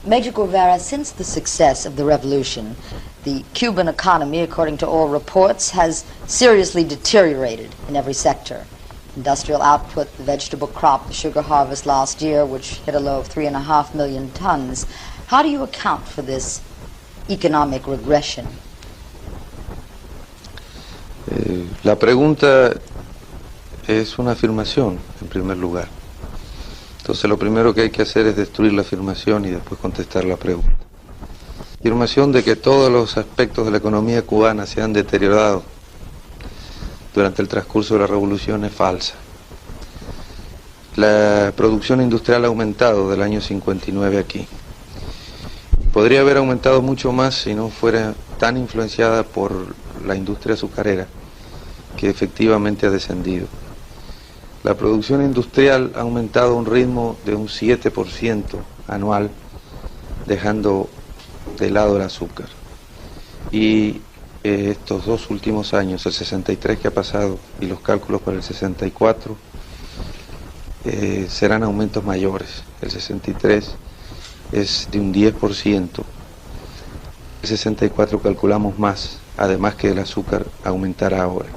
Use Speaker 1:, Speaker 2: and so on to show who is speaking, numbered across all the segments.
Speaker 1: Major Guevara, since the success of the revolution, the Cuban economy, according to all reports, has seriously deteriorated in every sector. Industrial output, the vegetable crop, the sugar harvest last year, which hit a low of 3.5 million tons. How do you account for this economic regression?
Speaker 2: La pregunta es una afirmación, en primer lugar. Entonces lo primero que hay que hacer es destruir la afirmación y después contestar la pregunta. La afirmación de que todos los aspectos de la economía cubana se han deteriorado durante el transcurso de la revolución es falsa. La producción industrial ha aumentado del año 59 aquí. Podría haber aumentado mucho más si no fuera tan influenciada por la industria azucarera, que efectivamente ha descendido. La producción industrial ha aumentado a un ritmo de un 7% anual, dejando de lado el azúcar. Y estos dos últimos años, el 63 que ha pasado y los cálculos para el 64, serán aumentos mayores. El 63 es de un 10%, el 64 calculamos más, además que el azúcar aumentará ahora.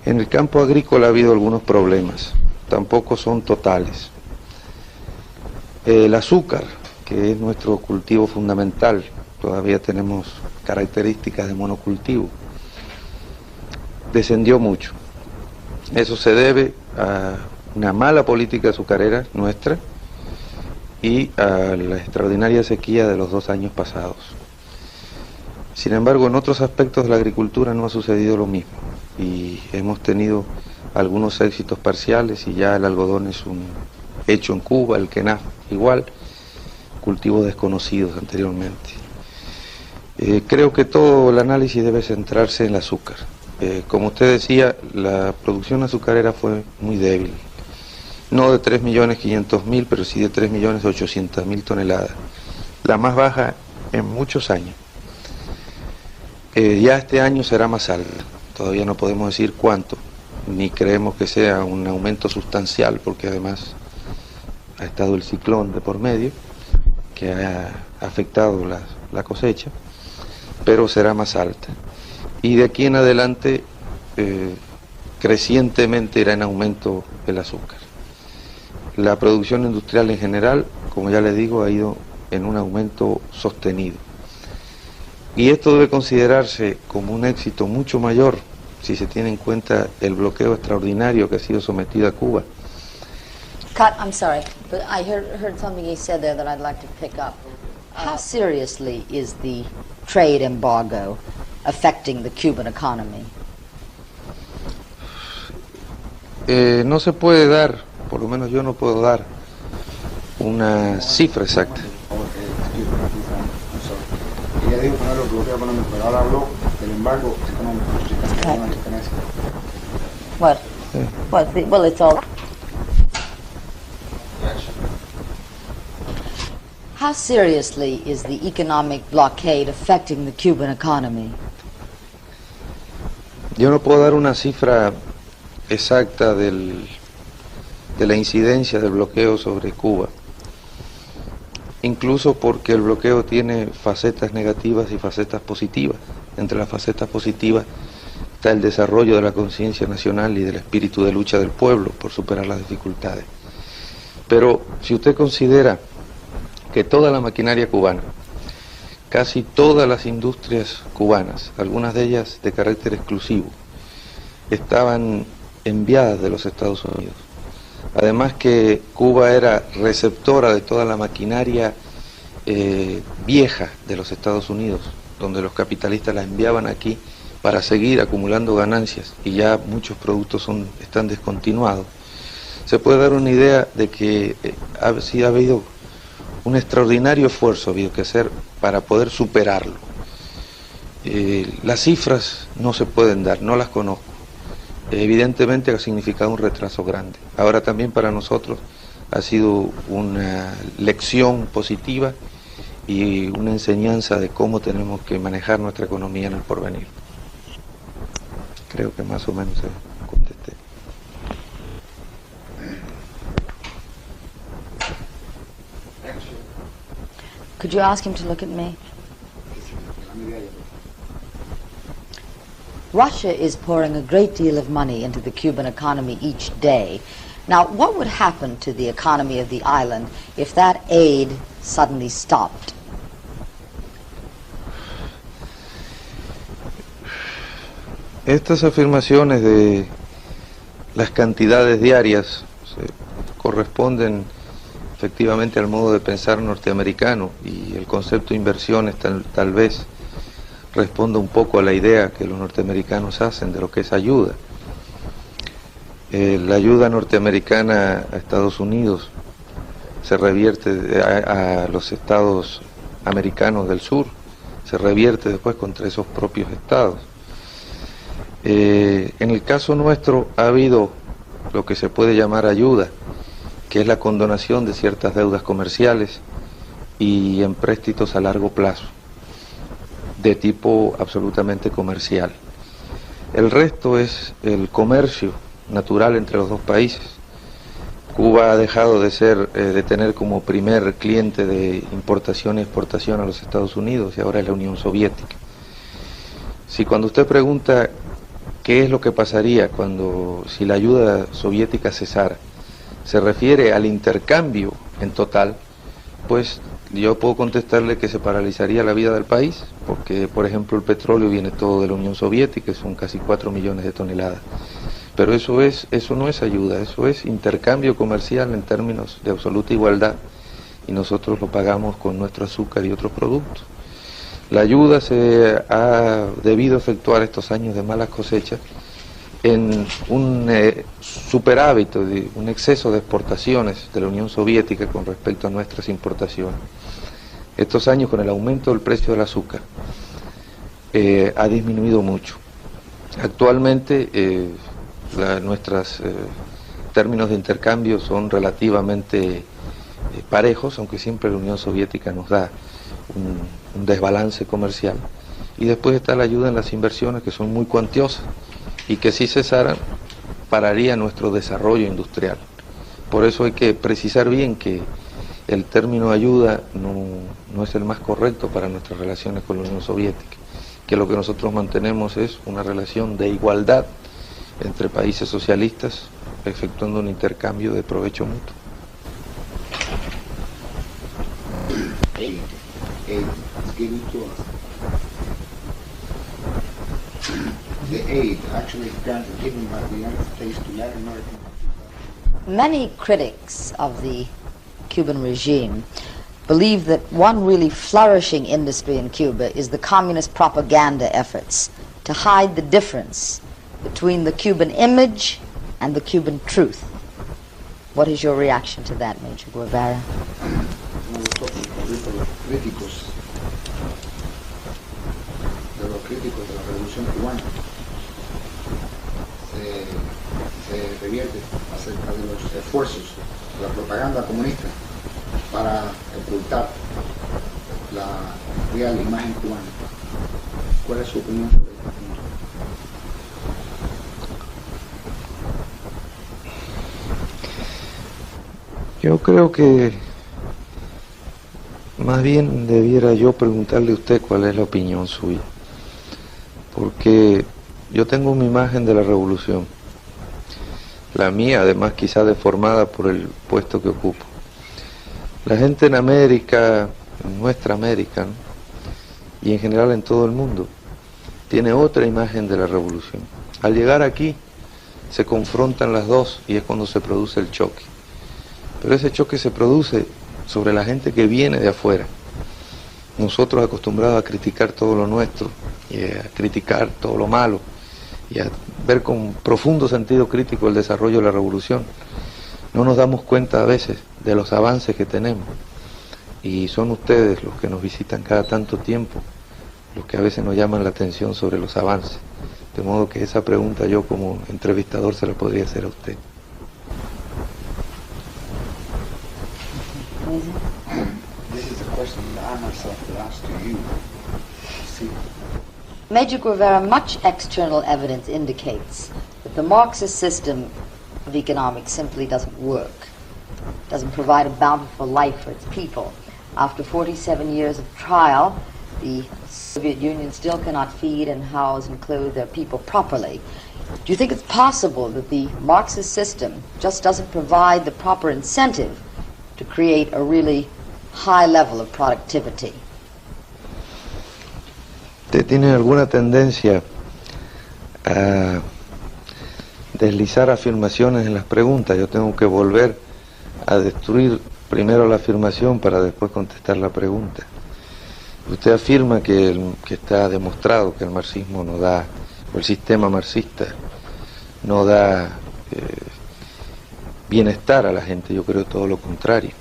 Speaker 2: En el campo agrícola ha habido algunos problemas, tampoco son totales. El azúcar, que es nuestro cultivo fundamental, todavía tenemos características de monocultivo, descendió mucho. Eso se debe a una mala política azucarera nuestra y a la extraordinaria sequía de los 2 años pasados. Sin embargo, en otros aspectos de la agricultura no ha sucedido lo mismo y hemos tenido algunos éxitos parciales y ya el algodón es un hecho en Cuba, el quená igual, cultivos desconocidos anteriormente. Creo que todo el análisis debe centrarse en el azúcar. Como usted decía, la producción azucarera fue muy débil, no de 3.500.000, pero sí de 3.800.000 toneladas, la más baja en muchos años. Ya este año será más alta, todavía no podemos decir cuánto, ni creemos que sea un aumento sustancial, porque además ha estado el ciclón de por medio, que ha afectado la cosecha, pero será más alta. Y de aquí en adelante, crecientemente irá en aumento el azúcar. La producción industrial en general, como ya les digo, ha ido en un aumento sostenido. Y esto debe considerarse como un éxito mucho mayor si se tiene en cuenta el bloqueo extraordinario que ha sido sometido a Cuba.
Speaker 1: Cut, I'm sorry, but I heard something he said there that I'd like to pick up. How seriously is the trade embargo affecting the Cuban economy?
Speaker 2: No se puede dar, por lo menos yo no puedo dar una cifra exacta.
Speaker 3: Ella dijo que no era el bloqueo económico, pero ahora habló del embargo económico.
Speaker 1: Well, it's all. How seriously is the economic blockade affecting the Cuban economy?
Speaker 2: Yo no puedo dar una cifra exacta de la incidencia del bloqueo sobre Cuba, incluso porque el bloqueo tiene facetas negativas y facetas positivas. Entre las facetas positivas está el desarrollo de la conciencia nacional y del espíritu de lucha del pueblo por superar las dificultades. Pero si usted considera que toda la maquinaria cubana, casi todas las industrias cubanas, algunas de ellas de carácter exclusivo, estaban enviadas de los Estados Unidos. Además que Cuba era receptora de toda la maquinaria vieja de los Estados Unidos, donde los capitalistas la enviaban aquí para seguir acumulando ganancias y ya muchos productos están descontinuados. Se puede dar una idea de que sí ha habido un extraordinario esfuerzo habido que hacer para poder superarlo. Las cifras no se pueden dar, no las conozco. Evidentemente ha significado un retraso grande. Ahora también para nosotros ha sido una lección positiva y una enseñanza de cómo tenemos que manejar nuestra economía en el porvenir. Creo que más o menos contesté.
Speaker 1: Could you ask him to look at me? Russia is pouring a great deal of money into the Cuban economy each day. Now, what would happen to the economy of the island if that aid suddenly stopped?
Speaker 2: Estas afirmaciones de las cantidades diarias corresponden efectivamente al modo de pensar norteamericano, y el concepto de inversiones tal vez responda un poco a la idea que los norteamericanos hacen de lo que es ayuda. La ayuda norteamericana a Estados Unidos se revierte a los estados americanos del sur, se revierte después contra esos propios estados. En el caso nuestro ha habido lo que se puede llamar ayuda, que es la condonación de ciertas deudas comerciales y empréstitos a largo plazo, de tipo absolutamente comercial. El resto es el comercio natural entre los dos países. Cuba ha dejado de tener como primer cliente de importación y exportación a los Estados Unidos, y ahora es la Unión Soviética. Si cuando usted pregunta qué es lo que pasaría si la ayuda soviética cesara, se refiere al intercambio en total, pues yo puedo contestarle que se paralizaría la vida del país, porque por ejemplo el petróleo viene todo de la Unión Soviética, son casi 4 millones de toneladas. Pero eso no es ayuda, eso es intercambio comercial en términos de absoluta igualdad, y nosotros lo pagamos con nuestro azúcar y otros productos. La ayuda se ha debido efectuar estos años de malas cosechas en un superávit, un exceso de exportaciones de la Unión Soviética con respecto a nuestras importaciones. Estos años, con el aumento del precio del azúcar, ha disminuido mucho. Actualmente nuestros términos de intercambio son relativamente parejos, aunque siempre la Unión Soviética nos da un desbalance comercial. Y después está la ayuda en las inversiones, que son muy cuantiosas, y que si cesaran pararía nuestro desarrollo industrial. Por eso hay que precisar bien que el término ayuda no es el más correcto para nuestras relaciones con la Unión Soviética, que lo que nosotros mantenemos es una relación de igualdad entre países socialistas, efectuando un intercambio de provecho mutuo.
Speaker 3: Aid is given to us. The aid actually given by the United States to Latin American.
Speaker 1: Many critics of the Cuban regime believe that one really flourishing industry in Cuba is the communist propaganda efforts to hide the difference between the Cuban image and the Cuban truth. What is your reaction to that, Major Guevara?
Speaker 3: De los críticos de la Revolución Cubana se revierte acerca de los esfuerzos de la propaganda comunista para ocultar la real imagen cubana. ¿Cuál es su opinión sobre este punto?
Speaker 2: Yo creo que más bien debiera yo preguntarle a usted cuál es la opinión suya, porque yo tengo mi imagen de la revolución, la mía además quizá deformada por el puesto que ocupo. La gente en América, en nuestra América, ¿no?, y en general en todo el mundo, tiene otra imagen de la revolución. Al llegar aquí se confrontan las dos y es cuando se produce el choque. Pero ese choque se produce sobre la gente que viene de afuera. Nosotros acostumbrados a criticar todo lo nuestro y a criticar todo lo malo y a ver con profundo sentido crítico el desarrollo de la revolución, no nos damos cuenta a veces de los avances que tenemos, y son ustedes los que nos visitan cada tanto tiempo los que a veces nos llaman la atención sobre los avances, de modo que esa pregunta yo como entrevistador se la podría hacer a usted.
Speaker 3: This is a question that I myself will ask to you. See,
Speaker 1: Major Guevara, much external evidence indicates that the Marxist system of economics simply doesn't work, doesn't provide a bountiful life for its people. After 47 years of trial, the Soviet Union still cannot feed and house and clothe their people properly. Do you think it's possible that the Marxist system just doesn't provide the proper incentive to create a really high level of productivity?
Speaker 2: ¿Usted tiene alguna tendencia a deslizar afirmaciones en las preguntas? Yo tengo que volver a destruir primero la afirmación para después contestar la pregunta. Usted afirma que está demostrado que el marxismo no da, o el sistema marxista no da bienestar a la gente. Yo creo todo lo contrario.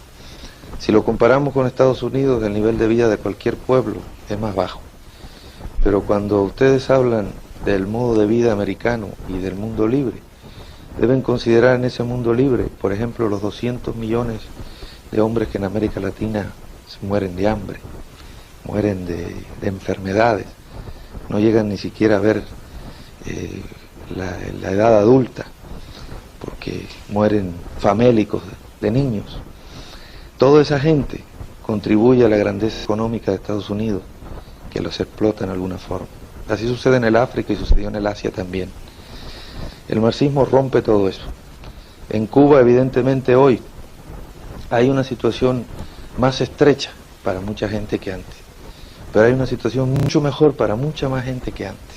Speaker 2: Si lo comparamos con Estados Unidos, el nivel de vida de cualquier pueblo es más bajo. Pero cuando ustedes hablan del modo de vida americano y del mundo libre, deben considerar en ese mundo libre, por ejemplo, los 200 millones de hombres que en América Latina se mueren de hambre, mueren de enfermedades, no llegan ni siquiera a ver la edad adulta, porque mueren famélicos de niños. Toda esa gente contribuye a la grandeza económica de Estados Unidos, que los explota en alguna forma. Así sucede en el África y sucedió en el Asia también. El marxismo rompe todo eso. En Cuba, evidentemente, hoy hay una situación más estrecha para mucha gente que antes, pero hay una situación mucho mejor para mucha más gente que antes.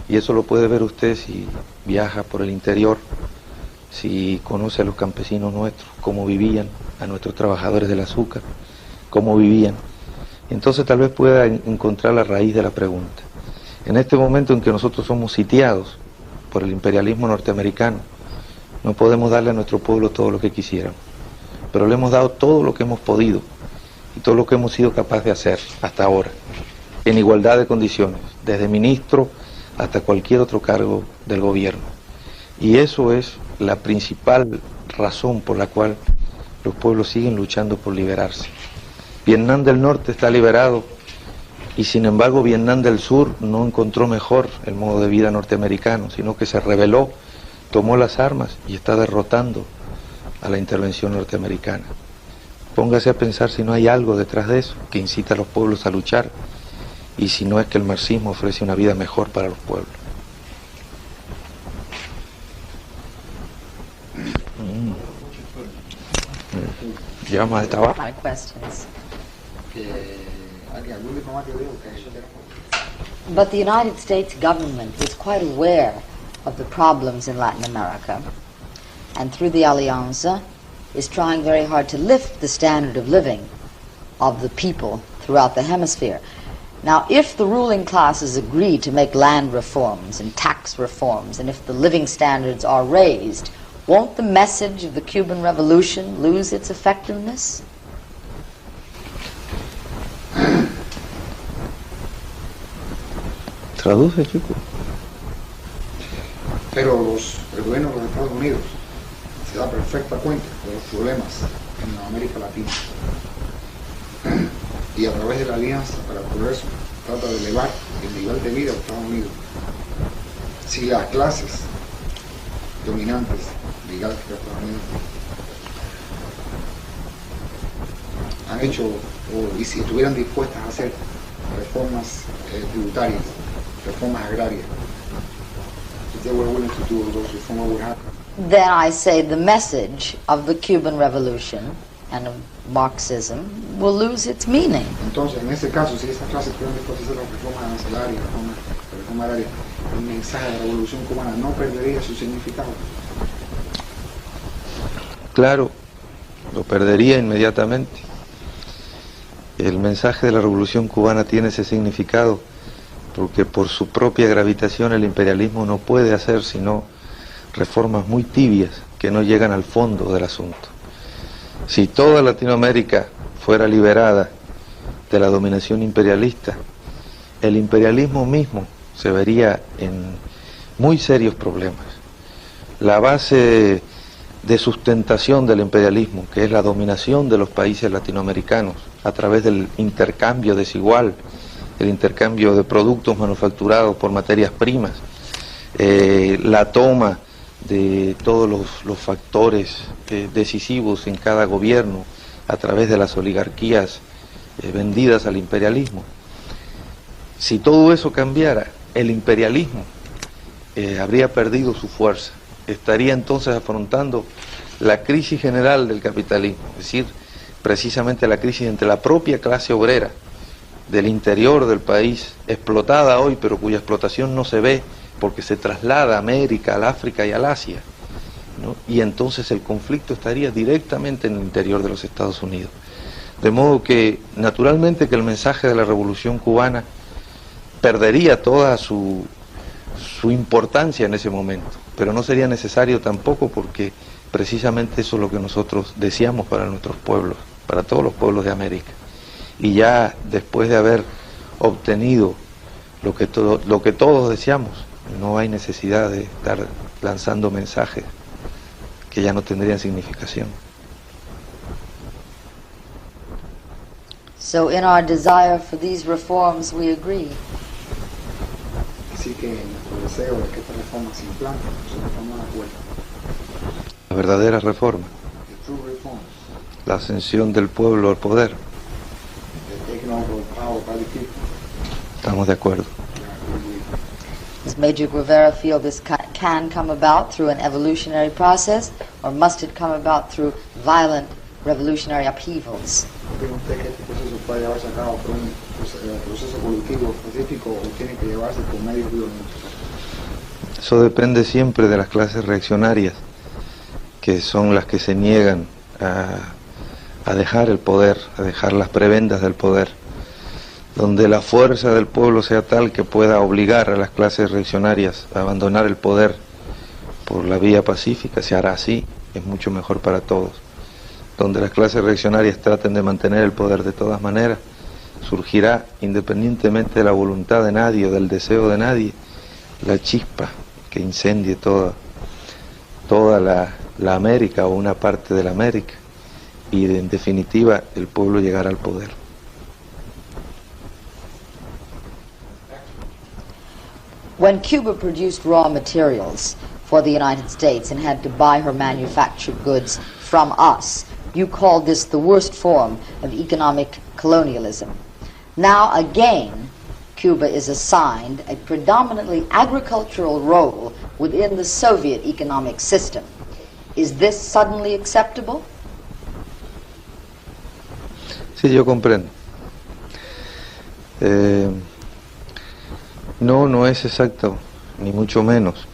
Speaker 2: Y eso lo puede ver usted si viaja por el interior, si conoce a los campesinos nuestros, cómo vivían, a nuestros trabajadores del azúcar, cómo vivían. Entonces tal vez pueda encontrar la raíz de la pregunta. En este momento en que nosotros somos sitiados por el imperialismo norteamericano, no podemos darle a nuestro pueblo todo lo que quisiéramos, pero le hemos dado todo lo que hemos podido y todo lo que hemos sido capaces de hacer hasta ahora, en igualdad de condiciones, desde ministro hasta cualquier otro cargo del gobierno. Y eso es la principal razón por la cual los pueblos siguen luchando por liberarse. Vietnam del Norte está liberado y sin embargo Vietnam del Sur no encontró mejor el modo de vida norteamericano, sino que se rebeló, tomó las armas y está derrotando a la intervención norteamericana. Póngase a pensar si no hay algo detrás de eso que incita a los pueblos a luchar y si no es que el marxismo ofrece una vida mejor para los pueblos. ¿Lleva más de trabajo?
Speaker 1: My questions.
Speaker 3: Algún diplomático dijo que eso era...
Speaker 1: But the United States government is quite aware of the problems in Latin America, and through the Alianza is trying very hard to lift the standard of living of the people throughout the hemisphere. Now, if the ruling classes agree to make land reforms and tax reforms, and if the living standards are raised, won't the message of the Cuban Revolution lose its effectiveness?
Speaker 2: Traduce, chico.
Speaker 3: Pero el gobierno de los Estados Unidos se da perfecta cuenta de los problemas en América Latina y a través de la Alianza para el Progreso trata de elevar el nivel de vida de Estados Unidos. Si las clases dominantes ligadas a Estados Unidos han hecho, y si estuvieran dispuestas a hacer reformas tributarias, reformas agrarias, if they were willing to do those reforms, what would happen?
Speaker 1: Then I say the message of the Cuban Revolution and of Marxism will lose its meaning.
Speaker 3: Entonces, en ese caso, si esas clases estuvieran dispuestas a hacer las reformas arancelarias, la reforma agraria, el mensaje de la Revolución Cubana no perdería su significado.
Speaker 2: Claro, lo perdería inmediatamente. El mensaje de la Revolución Cubana tiene ese significado porque por su propia gravitación el imperialismo no puede hacer sino reformas muy tibias que no llegan al fondo del asunto. Si toda Latinoamérica fuera liberada de la dominación imperialista, el imperialismo mismo se vería en muy serios problemas. La base de sustentación del imperialismo, que es la dominación de los países latinoamericanos a través del intercambio desigual, el intercambio de productos manufacturados por materias primas, la toma de todos los factores decisivos en cada gobierno, a través de las oligarquías vendidas al imperialismo. Si todo eso cambiara, el imperialismo habría perdido su fuerza, estaría entonces afrontando la crisis general del capitalismo, es decir, precisamente la crisis entre la propia clase obrera del interior del país, explotada hoy, pero cuya explotación no se ve porque se traslada a América, al África y al Asia, ¿no? Y entonces el conflicto estaría directamente en el interior de los Estados Unidos. De modo que, naturalmente, que el mensaje de la Revolución Cubana perdería toda su importancia en ese momento, pero no sería necesario tampoco, porque precisamente eso es lo que nosotros deseamos para nuestros pueblos, para todos los pueblos de América. Y ya después de haber obtenido lo que todos deseamos, no hay necesidad de estar lanzando mensajes que ya no tendrían significación.
Speaker 1: So in our desire for these reforms, we agree.
Speaker 3: Así que nuestro deseo de que esta reforma se implante, nosotros estamos de acuerdo.
Speaker 2: La verdadera reforma,
Speaker 3: The true reforms,
Speaker 2: la ascensión del pueblo al poder,
Speaker 3: the taking over of power by the people,
Speaker 2: estamos de acuerdo.
Speaker 3: we agree.
Speaker 1: Does Major Guevara feel this can come about through an evolutionary process, or must it come about through violent revolutionary upheavals?
Speaker 3: ¿Cree usted que este proceso puede llevarse a cabo por un proceso evolutivo específico o tiene que llevarse por medios violentos?
Speaker 2: Eso depende siempre de las clases reaccionarias, que son las que se niegan a dejar el poder, a dejar las prebendas del poder. Donde la fuerza del pueblo sea tal que pueda obligar a las clases reaccionarias a abandonar el poder por la vía pacífica, se hará así, es mucho mejor para todos. Donde las clases reaccionarias traten de mantener el poder de todas maneras, surgirá, independientemente de la voluntad de nadie o del deseo de nadie, la chispa que incendie toda la América o una parte de la América, y en definitiva el pueblo llegará al poder.
Speaker 1: When Cuba produced raw materials for the United States and had to buy her manufactured goods from us, you called this the worst form of economic colonialism. Now again, Cuba is assigned a predominantly agricultural role within the Soviet economic system. Is this suddenly acceptable?
Speaker 2: Sí, yo comprendo. No es exacto, ni mucho menos.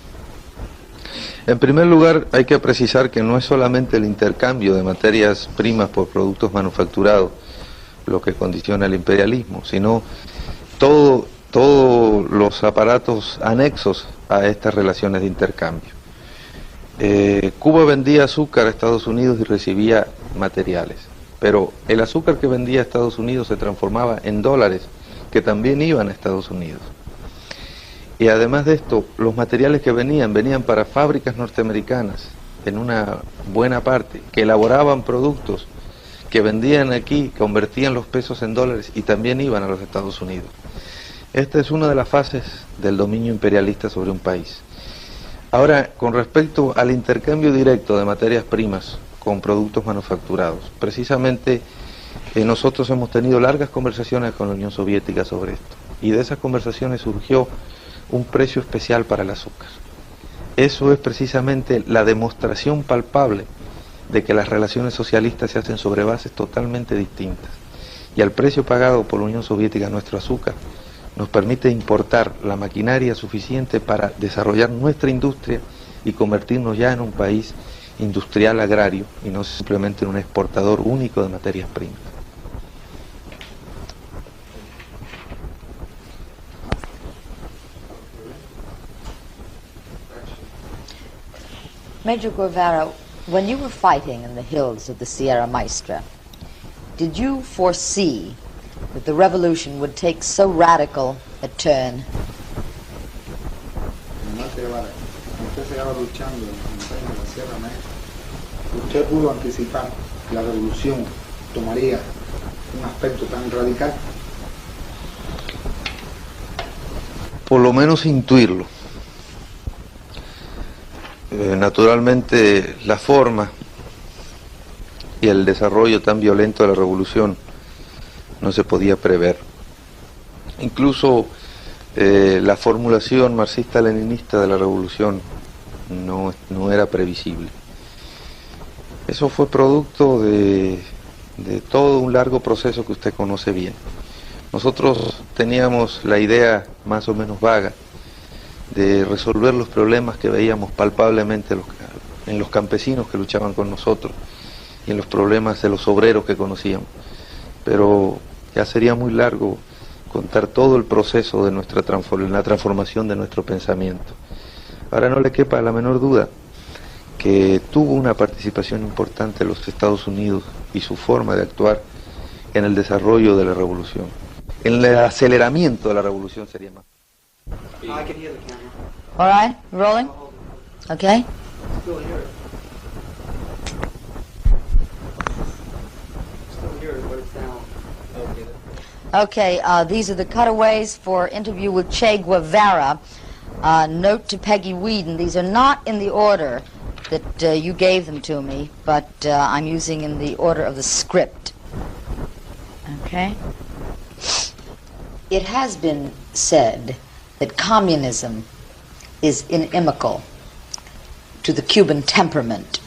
Speaker 2: En primer lugar, hay que precisar que no es solamente el intercambio de materias primas por productos manufacturados lo que condiciona el imperialismo, sino todos los aparatos anexos a estas relaciones de intercambio. Cuba vendía azúcar a Estados Unidos y recibía materiales, pero el azúcar que vendía a Estados Unidos se transformaba en dólares que también iban a Estados Unidos. Y además de esto, los materiales que venían para fábricas norteamericanas, en una buena parte, que elaboraban productos que vendían aquí, convertían los pesos en dólares y también iban a los Estados Unidos. Esta es una de las fases del dominio imperialista sobre un país. Ahora, con respecto al intercambio directo de materias primas con productos manufacturados, precisamente nosotros hemos tenido largas conversaciones con la Unión Soviética sobre esto, y de esas conversaciones surgió un precio especial para el azúcar. Eso es precisamente la demostración palpable de que las relaciones socialistas se hacen sobre bases totalmente distintas. Y al precio pagado por la Unión Soviética nuestro azúcar nos permite importar la maquinaria suficiente para desarrollar nuestra industria y convertirnos ya en un país industrial agrario y no simplemente en un exportador único de materias primas.
Speaker 1: Major Guevara, when you were fighting in the hills of the Sierra Maestra, did you foresee that the revolution would take so radical a turn?
Speaker 3: Usted se estaba luchando en la montaña de la Sierra Maestra. ¿Usted pudo anticipar que la revolución tomaría un aspecto tan radical?
Speaker 2: Por lo menos intuirlo. Naturalmente la forma y el desarrollo tan violento de la revolución no se podía prever. Incluso la formulación marxista-leninista de la revolución no era previsible. Eso fue producto de todo un largo proceso que usted conoce bien. Nosotros teníamos la idea más o menos vaga de resolver los problemas que veíamos palpablemente en los campesinos que luchaban con nosotros y en los problemas de los obreros que conocíamos. Pero ya sería muy largo contar todo el proceso de la transformación de nuestro pensamiento. Ahora no le quepa la menor duda que tuvo una participación importante los Estados Unidos y su forma de actuar en el desarrollo de la revolución. En el aceleramiento de la revolución sería más.
Speaker 4: I can hear the camera.
Speaker 1: All right, rolling? Okay.
Speaker 4: Still here. Still here, but it's down.
Speaker 1: Okay, these are the cutaways for interview with Che Guevara. Note to Peggy Whedon, these are not in the order that you gave them to me, but I'm using in the order of the script. Okay? It has been said that communism is inimical to the Cuban temperament.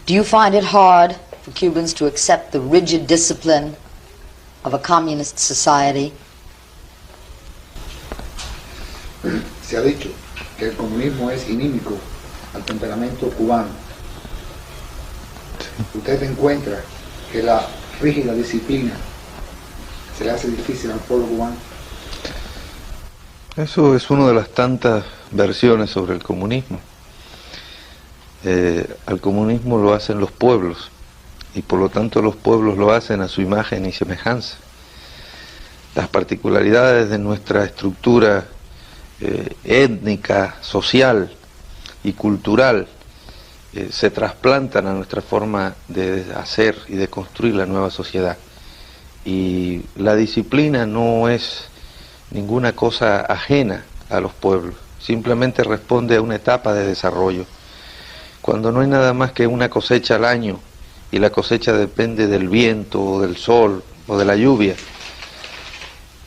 Speaker 1: Do you find it hard for Cubans to accept the rigid discipline of a communist society?
Speaker 3: Se ha dicho que el comunismo es inímico al temperamento cubano. Usted encuentra que la rígida disciplina se le hace difícil al pueblo cubano.
Speaker 2: Eso es una de las tantas versiones sobre el comunismo. Al comunismo lo hacen los pueblos y por lo tanto los pueblos lo hacen a su imagen y semejanza. Las particularidades de nuestra estructura étnica, social y cultural se trasplantan a nuestra forma de hacer y de construir la nueva sociedad. Y la disciplina no es ninguna cosa ajena a los pueblos, simplemente responde a una etapa de desarrollo. Cuando no hay nada más que una cosecha al año y la cosecha depende del viento o del sol o de la lluvia,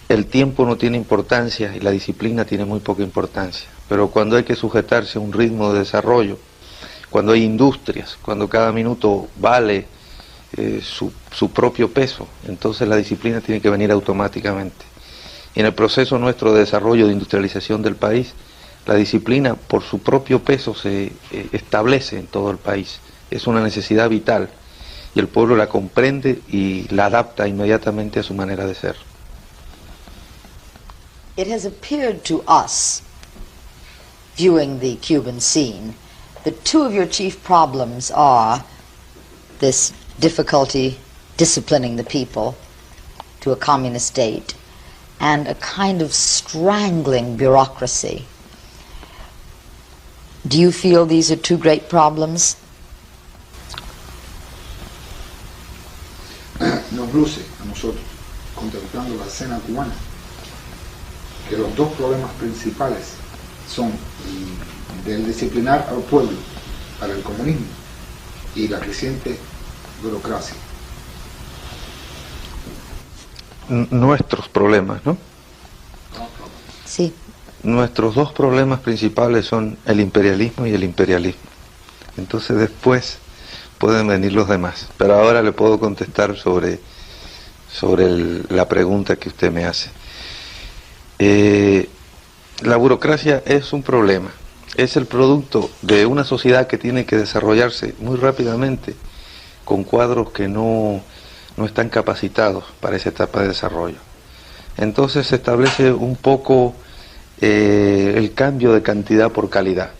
Speaker 2: el tiempo no tiene importancia y la disciplina tiene muy poca importancia. Pero cuando hay que sujetarse a un ritmo de desarrollo, cuando hay industrias, cuando cada minuto vale su propio peso, entonces la disciplina tiene que venir automáticamente. Y en el proceso nuestro de desarrollo, de industrialización del país, la disciplina por su propio peso se establece en todo el país. Es una necesidad vital y el pueblo la comprende y la adapta inmediatamente a su manera de ser.
Speaker 1: It has appeared to us, viewing the Cuban scene, that two of your chief problems are this difficulty disciplining the people to a communist state and a kind of strangling bureaucracy. Do you feel these are two great problems?
Speaker 3: Nos luce a nosotros, contemplando la escena cubana, que los dos problemas principales son del disciplinar al pueblo para el comunismo y la creciente burocracia.
Speaker 2: Nuestros problemas, ¿no?
Speaker 1: Sí.
Speaker 2: Nuestros dos problemas principales son el imperialismo y el imperialismo. Entonces después pueden venir los demás. Pero ahora le puedo contestar sobre la pregunta que usted me hace. La burocracia es un problema. Es el producto de una sociedad que tiene que desarrollarse muy rápidamente con cuadros que no están capacitados para esa etapa de desarrollo. Entonces se establece un poco el cambio de cantidad por calidad.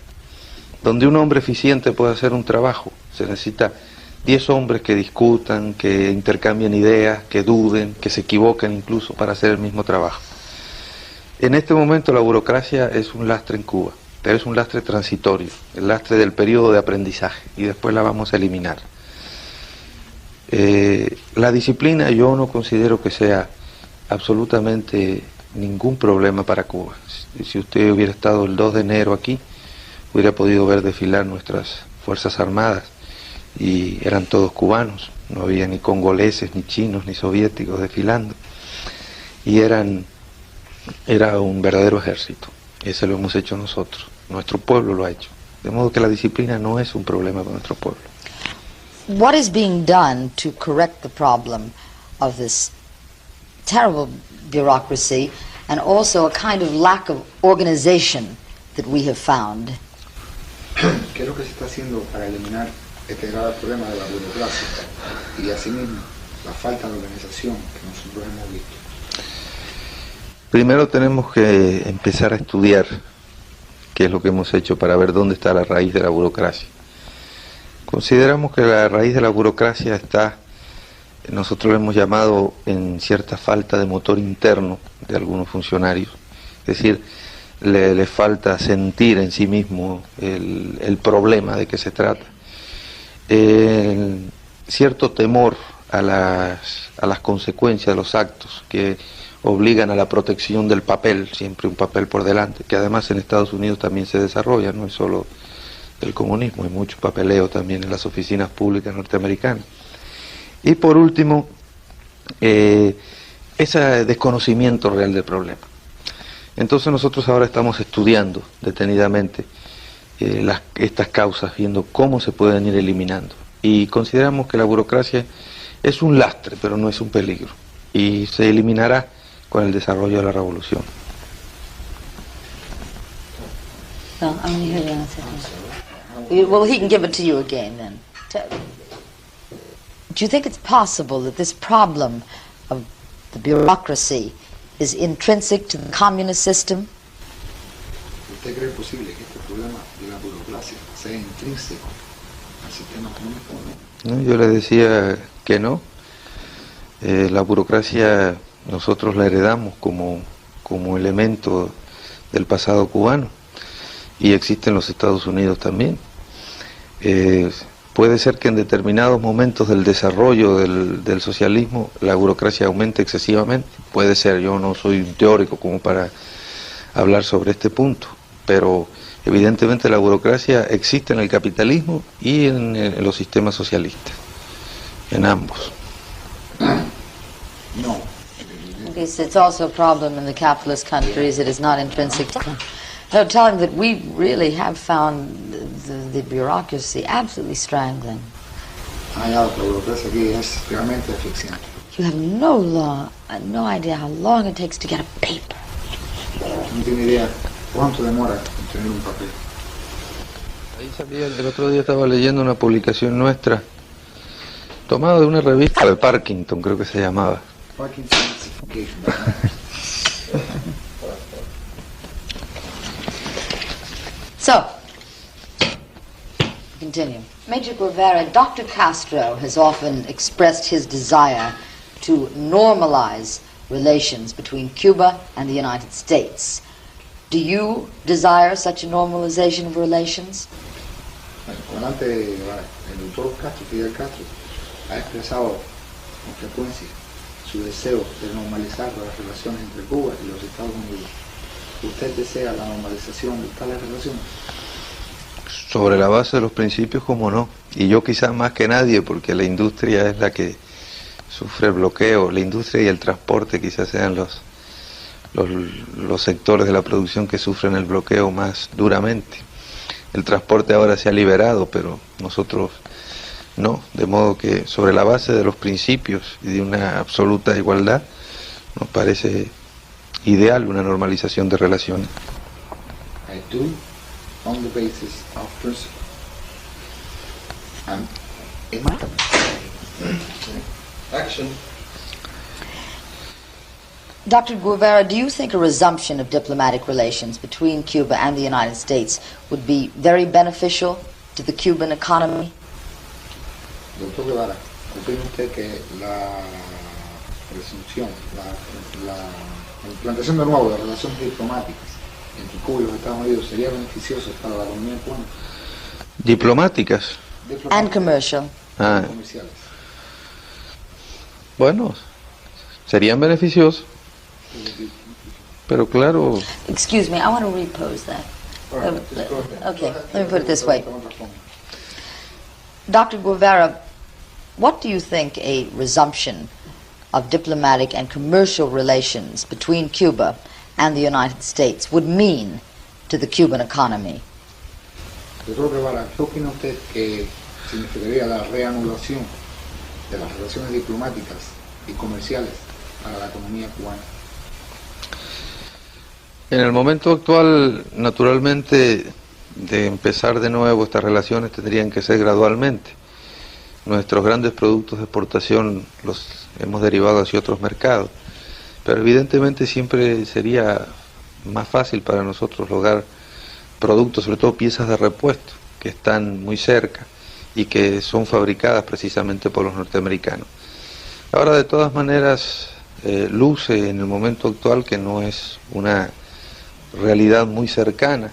Speaker 2: Donde un hombre eficiente puede hacer un trabajo, se necesita 10 hombres que discutan, que intercambien ideas, que duden, que se equivoquen incluso para hacer el mismo trabajo. En este momento la burocracia es un lastre en Cuba, pero es un lastre transitorio, el lastre del periodo de aprendizaje, y después la vamos a eliminar. La disciplina yo no considero que sea absolutamente ningún problema para Cuba. Si usted hubiera estado el 2 de enero aquí, hubiera podido ver desfilar nuestras Fuerzas Armadas y eran todos cubanos, no había ni congoleses, ni chinos, ni soviéticos desfilando, y era un verdadero ejército. Ese lo hemos hecho nosotros, nuestro pueblo lo ha hecho, de modo que la disciplina no es un problema con nuestro pueblo.
Speaker 1: What is being done to correct the problem of this terrible bureaucracy and also a kind of lack of organization that we have found?
Speaker 3: ¿Qué es lo que se está haciendo para eliminar este grave problema de la burocracia y asimismo la falta de organización que nosotros hemos visto?
Speaker 2: Primero tenemos que empezar a estudiar qué es lo que hemos hecho para ver dónde está la raíz de la burocracia. Consideramos que la raíz de la burocracia está, nosotros lo hemos llamado en cierta falta de motor interno de algunos funcionarios, es decir, le falta sentir en sí mismo el problema de que se trata. Cierto temor a las consecuencias de los actos que obligan a la protección del papel, siempre un papel por delante, que además en Estados Unidos también se desarrolla, no es solo del comunismo, hay mucho papeleo también en las oficinas públicas norteamericanas. Y por último, ese desconocimiento real del problema. Entonces nosotros ahora estamos estudiando detenidamente estas causas, viendo cómo se pueden ir eliminando. Y consideramos que la burocracia es un lastre, pero no es un peligro. Y se eliminará con el desarrollo de la revolución.
Speaker 1: No, I want to hear the answer. Well, he can give it to you again then. Do you think it's possible that this problem of the bureaucracy is intrinsic to the communist system?
Speaker 3: ¿Usted cree posible que este problema de la burocracia sea intrínseco al sistema comunista?
Speaker 2: ¿No? Yo le decía que no. La burocracia nosotros la heredamos como elemento del pasado cubano y existe en los Estados Unidos también. Puede ser que en determinados momentos del desarrollo del socialismo la burocracia aumente excesivamente, puede ser, yo no soy un teórico como para hablar sobre este punto, pero evidentemente la burocracia existe en el capitalismo y en los sistemas socialistas, en ambos.
Speaker 3: No.
Speaker 1: Okay, so it's also a problem in the capitalist countries. It is not intrinsic to them. No, tell him that we really have found the bureaucracy absolutely strangling.
Speaker 3: La burocracia aquí es realmente asfixiante.
Speaker 1: You have no idea how long it takes to get a paper.
Speaker 3: No tiene idea cuánto demora en tener un papel.
Speaker 2: Ahí salía, el otro día estaba leyendo una publicación nuestra, tomada de una revista de Parkinson, creo que se llamaba.
Speaker 3: Parkinson's
Speaker 1: So, continue. Major Guevara, Dr. Castro has often expressed his desire to normalize relations between Cuba and the United States. Do you desire such a normalization of relations?
Speaker 3: El comandante, el doctor Castro, Fidel Castro, ha expresado con frecuencia su deseo de normalizar las relaciones entre Cuba y los Estados Unidos. ¿Usted desea la normalización de tales relaciones?
Speaker 2: Sobre la base de los principios, como no. Y yo quizás más que nadie, porque la industria es la que sufre el bloqueo. La industria y el transporte quizás sean los sectores de la producción que sufren el bloqueo más duramente. El transporte ahora se ha liberado, pero nosotros no. De modo que sobre la base de los principios y de una absoluta igualdad, nos parece ideal una normalización de relaciones.
Speaker 3: I do, on the basis of principle. And
Speaker 2: Action.
Speaker 1: Dr. Guevara, do you think a resumption of diplomatic relations between Cuba and the United States would be very beneficial to the Cuban economy?
Speaker 3: Doctor Guevara, ¿opina usted que la resunción, la implantación de nuevo de relaciones diplomáticas entre Cuba y los Estados Unidos sería beneficioso para la economía cubana?
Speaker 2: Diplomáticas.
Speaker 1: And commercial.
Speaker 3: Comerciales.
Speaker 2: Bueno, serían beneficiosos, pero claro,
Speaker 1: Excuse me, I want to repose that. Okay, let me put it this way. Dr. Guevara, what do you think a resumption of diplomatic and commercial relations between Cuba and the United States would mean to the Cuban economy?
Speaker 3: Doctor Guevara, ¿qué opina usted que significaría la reanudación de las relaciones diplomáticas y comerciales para la economía cubana?
Speaker 2: En el momento actual, naturalmente, de empezar de nuevo estas relaciones tendrían que ser gradualmente. Nuestros grandes productos de exportación los hemos derivado hacia otros mercados, pero evidentemente siempre sería más fácil para nosotros lograr productos, sobre todo piezas de repuesto, que están muy cerca y que son fabricadas precisamente por los norteamericanos. Ahora, de todas maneras, luce en el momento actual que no es una realidad muy cercana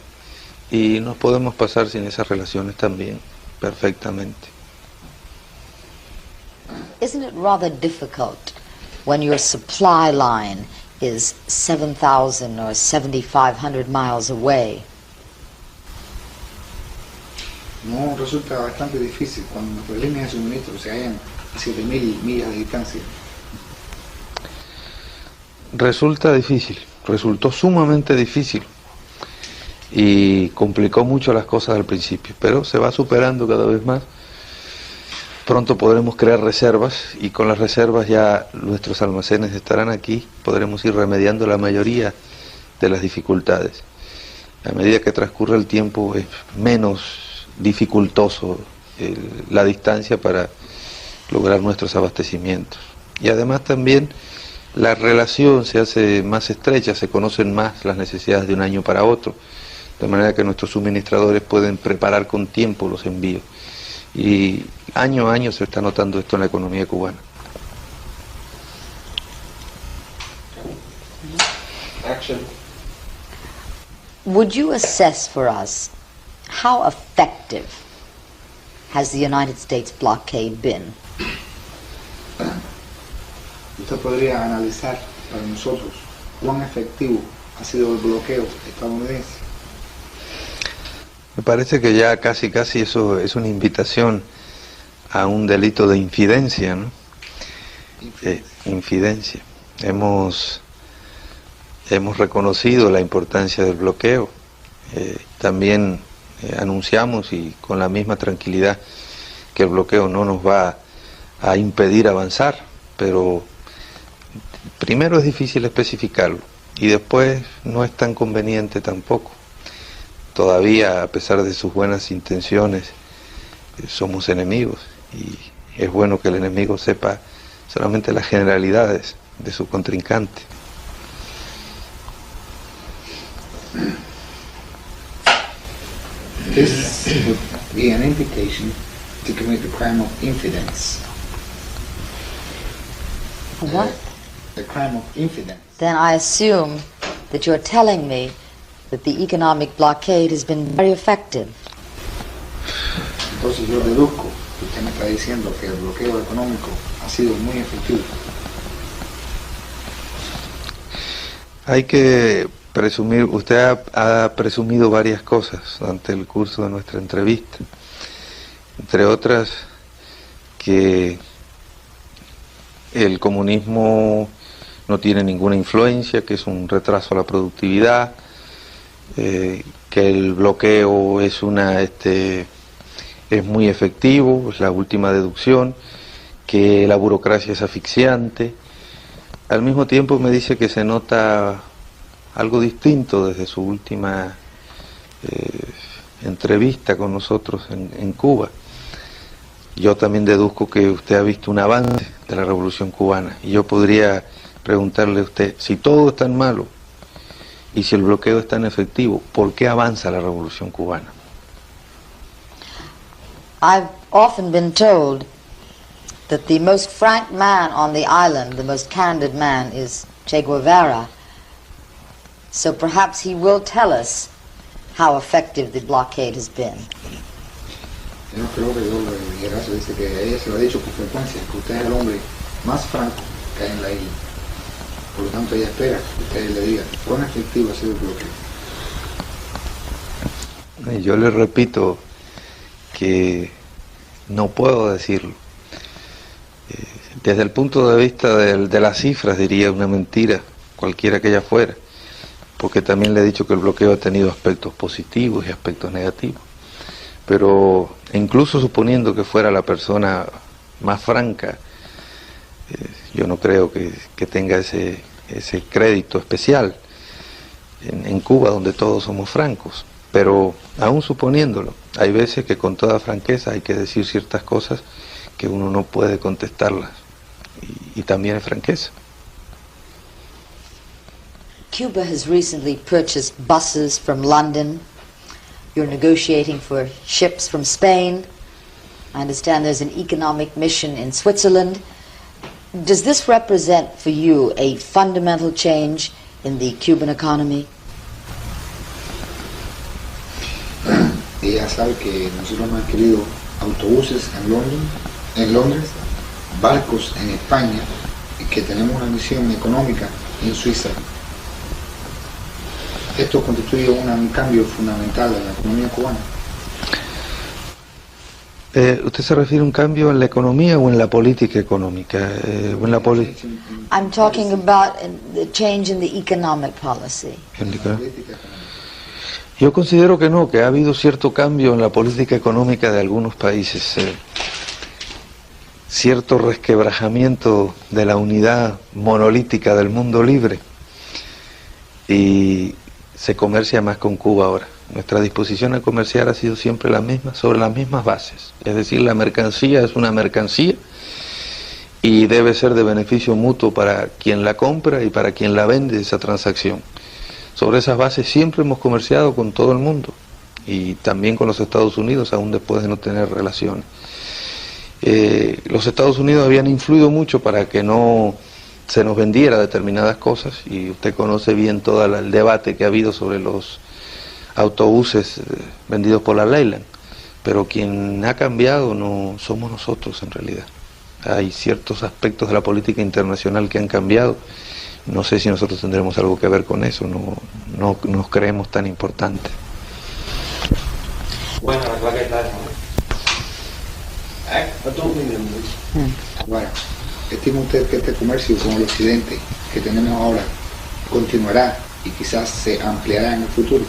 Speaker 2: y nos podemos pasar sin esas relaciones también perfectamente.
Speaker 1: Isn't it rather difficult when your supply line is 7,000 or 7,500 miles away?
Speaker 3: No, resulta bastante difícil cuando nuestras líneas de suministro se hallan a 7.000 millas de distancia.
Speaker 2: Resulta difícil, resultó sumamente difícil y complicó mucho las cosas al principio, pero se va superando cada vez más. Pronto podremos crear reservas y con las reservas ya nuestros almacenes estarán aquí, podremos ir remediando la mayoría de las dificultades. A medida que transcurre el tiempo es menos dificultoso la distancia para lograr nuestros abastecimientos. Y además también la relación se hace más estrecha, se conocen más las necesidades de un año para otro, de manera que nuestros suministradores pueden preparar con tiempo los envíos. Y año a año se está notando esto en la economía cubana.
Speaker 5: Action.
Speaker 1: Would you assess for us how effective has the United States blockade been?
Speaker 3: Usted podría analizar para nosotros cuán efectivo ha sido el bloqueo estadounidense.
Speaker 2: Me parece que ya casi eso es una invitación a un delito de infidencia, ¿no? Infidencia. Hemos reconocido la importancia del bloqueo. También anunciamos y con la misma tranquilidad que el bloqueo no nos va a impedir avanzar, pero primero es difícil especificarlo y después no es tan conveniente tampoco. Todavía, a pesar de sus buenas intenciones, somos enemigos y es bueno que el enemigo sepa solamente las generalidades de su contrincante.
Speaker 3: This would be an invitation to commit the crime of infidence.
Speaker 1: What?
Speaker 3: The crime of infidence.
Speaker 1: Then I assume that you're telling me that the economic blockade has been very effective.
Speaker 3: Entonces yo deduzco que usted me está diciendo que el bloqueo económico ha sido muy efectivo.
Speaker 2: Hay que presumir, usted ha presumido varias cosas durante el curso de nuestra entrevista, entre otras que el comunismo no tiene ninguna influencia, que es un retraso a la productividad, que el bloqueo es muy efectivo, es la última deducción, que la burocracia es asfixiante. Al mismo tiempo me dice que se nota algo distinto desde su última entrevista con nosotros en Cuba. Yo también deduzco que usted ha visto un avance de la Revolución Cubana y yo podría preguntarle a usted, si todo es tan malo y si el bloqueo es tan efectivo, ¿por qué avanza la Revolución Cubana?
Speaker 1: I've often been told that the most frank man on the island, the most candid man, is Che Guevara. So perhaps he will tell us how effective the blockade has been.
Speaker 3: Yo creo que yo le dijera, se dice que ella se lo ha dicho con frecuencia, que usted es el hombre más franco que hay en la isla. Por lo tanto, ella espera que usted le diga cuán efectivo ha sido el bloqueo.
Speaker 2: Y yo le repito que no puedo decirlo. Desde el punto de vista de las cifras diría una mentira, cualquiera que ella fuera, porque también le he dicho que el bloqueo ha tenido aspectos positivos y aspectos negativos. Pero incluso suponiendo que fuera la persona más franca, yo no creo que tenga ese crédito especial en Cuba, donde todos somos francos. Pero aún suponiéndolo, hay veces que con toda franqueza hay que decir ciertas cosas que uno no puede contestarlas, y también es franqueza.
Speaker 1: Cuba has recently purchased buses from London. You're negotiating for ships from Spain. I understand there's an economic mission in Switzerland. Does this represent for you a fundamental change in the Cuban economy?
Speaker 3: Ella sabe que nosotros hemos adquirido autobuses en Londres, barcos en España, y que tenemos una misión económica en Suiza. Esto constituye un cambio fundamental en la economía cubana.
Speaker 2: ¿Usted se refiere a un cambio en la economía o en la política económica?
Speaker 1: I'm talking about the change in the economic policy.
Speaker 2: Yo considero que no, que ha habido cierto cambio en la política económica de algunos países, cierto resquebrajamiento de la unidad monolítica del mundo libre, y se comercia más con Cuba ahora. Nuestra disposición a comerciar ha sido siempre la misma, sobre las mismas bases. Es decir, la mercancía es una mercancía y debe ser de beneficio mutuo para quien la compra y para quien la vende esa transacción. Sobre esas bases siempre hemos comerciado con todo el mundo, y también con los Estados Unidos, aún después de no tener relaciones. Los Estados Unidos habían influido mucho para que no se nos vendiera determinadas cosas, y usted conoce bien todo el debate que ha habido sobre los autobuses vendidos por la Leyland, pero quien ha cambiado no somos nosotros en realidad. Hay ciertos aspectos de la política internacional que han cambiado. No sé si nosotros tendremos algo que ver con eso, no nos creemos tan importantes.
Speaker 5: Bueno, la claqueta
Speaker 3: Ahora, ¿estima usted que este comercio con el occidente que tenemos ahora continuará y quizás se ampliará en el futuro?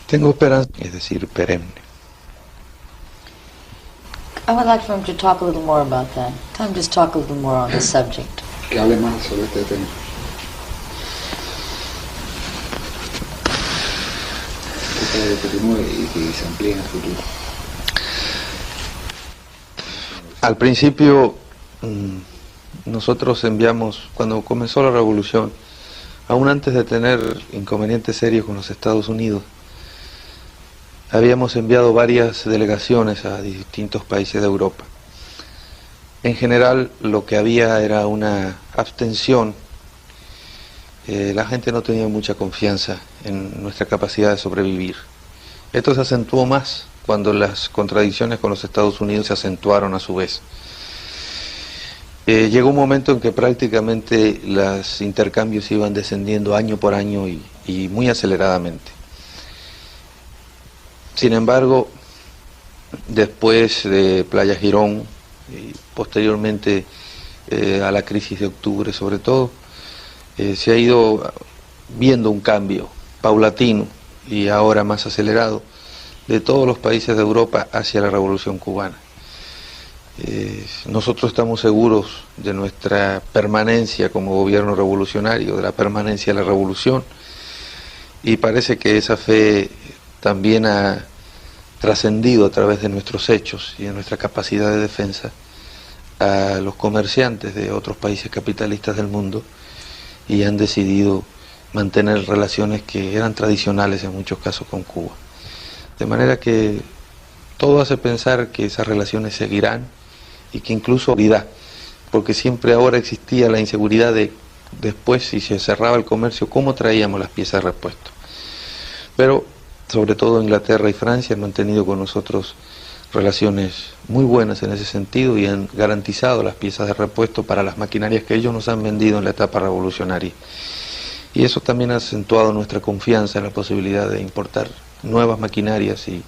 Speaker 2: Tengo esperanza, es decir, perenne.
Speaker 1: I would like for him to talk a little more about that. Time just talk a little more on the subject.
Speaker 3: Que hable más sobre este tema. Que continúe y se amplíe en el futuro.
Speaker 2: Al principio, nosotros enviamos, cuando comenzó la revolución, aún antes de tener inconvenientes serios con los Estados Unidos, habíamos enviado varias delegaciones a distintos países de Europa. En general, lo que había era una abstención. La gente no tenía mucha confianza en nuestra capacidad de sobrevivir. Esto se acentuó más cuando las contradicciones con los Estados Unidos se acentuaron a su vez. Llegó un momento en que prácticamente los intercambios iban descendiendo año por año y muy aceleradamente. Sin embargo, después de Playa Girón y posteriormente a la crisis de octubre sobre todo, se ha ido viendo un cambio paulatino y ahora más acelerado de todos los países de Europa hacia la revolución cubana. Nosotros estamos seguros de nuestra permanencia como gobierno revolucionario, de la permanencia de la revolución, y parece que esa fe también ha trascendido a través de nuestros hechos y de nuestra capacidad de defensa a los comerciantes de otros países capitalistas del mundo, y han decidido mantener relaciones que eran tradicionales en muchos casos con Cuba. De manera que todo hace pensar que esas relaciones seguirán, y que incluso porque siempre ahora existía la inseguridad de después, si se cerraba el comercio, cómo traíamos las piezas de repuesto. Pero sobre todo Inglaterra y Francia han mantenido con nosotros relaciones muy buenas en ese sentido, y han garantizado las piezas de repuesto para las maquinarias que ellos nos han vendido en la etapa revolucionaria. Y eso también ha acentuado nuestra confianza en la posibilidad de importar nuevas maquinarias y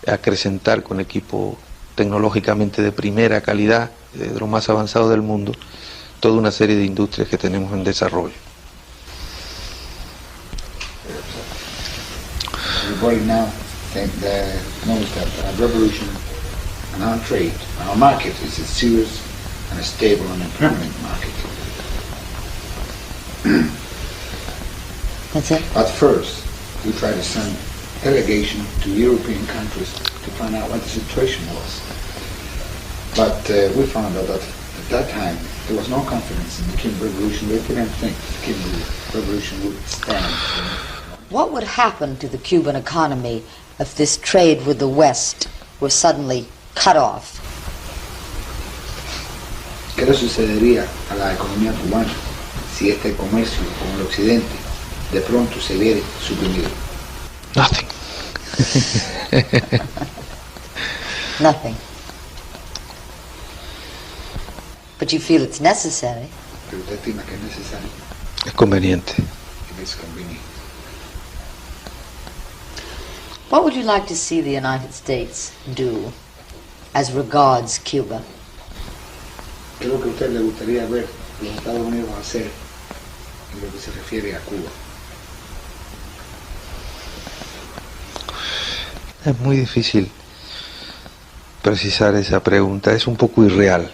Speaker 2: acrecentar con equipo tecnológicamente de primera calidad, de lo más avanzado del mundo, toda una serie de industrias que tenemos en desarrollo.
Speaker 3: Everybody now knows that revolution and our trade, our market is a serious and a stable and a permanent market.
Speaker 1: That's it?
Speaker 3: At first, we tried to send delegation to European countries to find out what the situation was. But we found out that at that time there was no confidence in the Cuban Revolution. They didn't think the Cuban Revolution would stand.
Speaker 1: What would happen to the Cuban economy if this trade with the West were suddenly cut off?
Speaker 3: ¿Qué le sucedería a la economía cubana si este comercio con el occidente de pronto se viera suprimido?
Speaker 2: Nothing.
Speaker 1: Nothing. But you feel it's necessary.
Speaker 3: Pero usted estima que es necesario,
Speaker 2: Es conveniente.
Speaker 3: que es conveniente.
Speaker 1: What would you like to see the United States do as regards Cuba?
Speaker 3: ¿Qué es lo que a usted le gustaría ver los Estados Unidos hacer en lo que se refiere a Cuba?
Speaker 2: Es muy difícil precisar esa pregunta, es un poco irreal.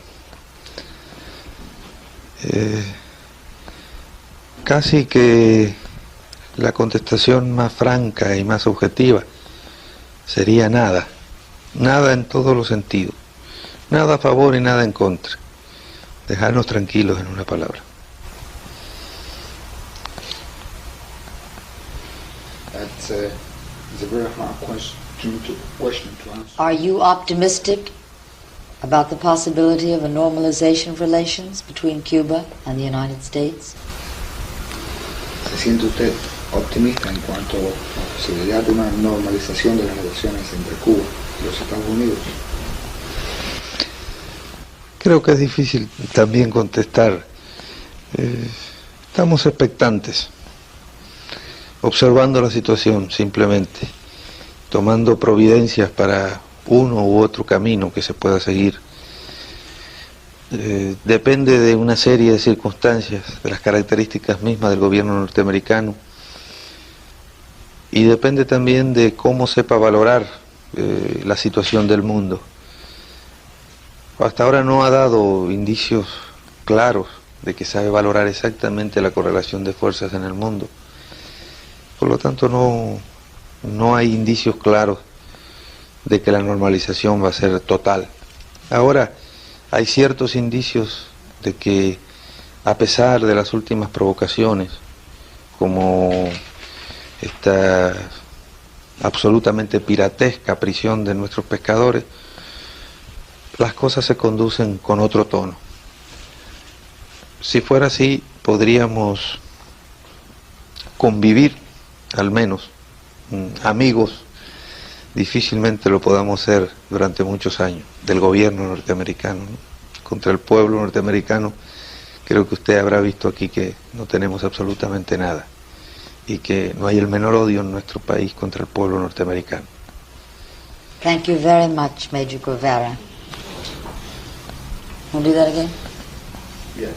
Speaker 2: Casi que la contestación más franca y más objetiva sería nada, nada en todos los sentidos, nada a favor y nada en contra, dejarnos tranquilos en una palabra.
Speaker 3: That's it's a very hard question to answer.
Speaker 1: Are you optimistic about the possibility of a normalization of relations between Cuba and the United States?
Speaker 3: ¿Se siente usted optimista en cuanto a la posibilidad de una normalización de las relaciones entre Cuba y los Estados Unidos?
Speaker 2: Creo que es difícil también contestar. Estamos expectantes, observando la situación simplemente, tomando providencias para uno u otro camino que se pueda seguir. Depende de una serie de circunstancias, de las características mismas del gobierno norteamericano, y depende también de cómo sepa valorar la situación del mundo. Hasta ahora no ha dado indicios claros de que sabe valorar exactamente la correlación de fuerzas en el mundo. Por lo tanto, no hay indicios claros de que la normalización va a ser total. Ahora, hay ciertos indicios de que, a pesar de las últimas provocaciones, como esta absolutamente piratesca prisión de nuestros pescadores, las cosas se conducen con otro tono. Si fuera así, podríamos convivir, al menos, amigos. Difícilmente lo podamos hacer durante muchos años, del gobierno norteamericano, ¿no? Contra el pueblo norteamericano. Creo que usted habrá visto aquí que no tenemos absolutamente nada y que no hay el menor odio en nuestro país contra el pueblo norteamericano.
Speaker 1: Thank you very much, Major Guevara. Want to do that again?
Speaker 3: Yes.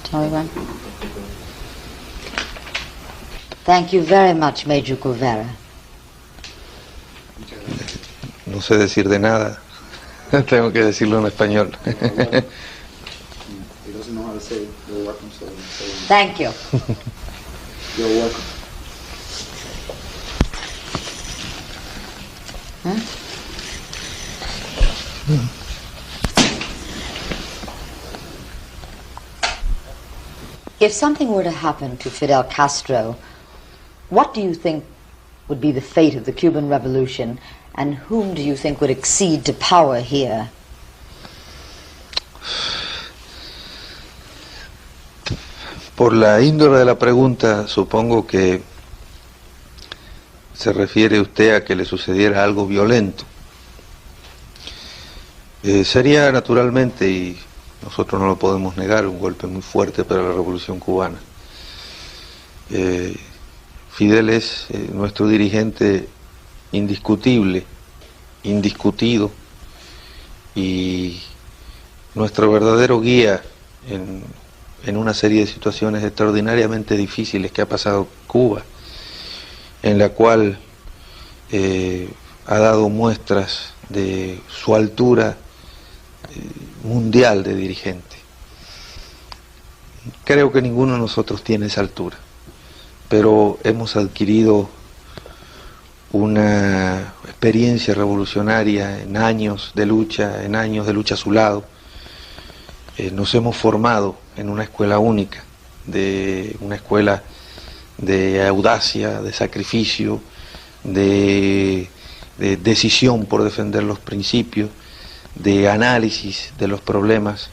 Speaker 1: Tell me when. Thank you very much, Major Guevara.
Speaker 2: No sé decir de nada, tengo que decirlo en español.
Speaker 3: He doesn't know how to say it. You're welcome, so
Speaker 1: Thank you.
Speaker 3: you're welcome.
Speaker 1: If something were to happen to Fidel Castro, what do you think would be the fate of the Cuban Revolution, and whom do you think would accede to power here?
Speaker 2: Por la índole de la pregunta, supongo que se refiere usted a que le sucediera algo violento. Sería naturalmente, y nosotros no lo podemos negar, un golpe muy fuerte para la Revolución Cubana. Fidel es nuestro dirigente indiscutible indiscutido y nuestro verdadero guía en una serie de situaciones extraordinariamente difíciles que ha pasado Cuba, en la cual ha dado muestras de su altura mundial de dirigente. Creo que ninguno de nosotros tiene esa altura, pero hemos adquirido una experiencia revolucionaria en años de lucha a su lado. Nos hemos formado en una escuela única, una escuela de audacia, de sacrificio, de decisión por defender los principios, de análisis de los problemas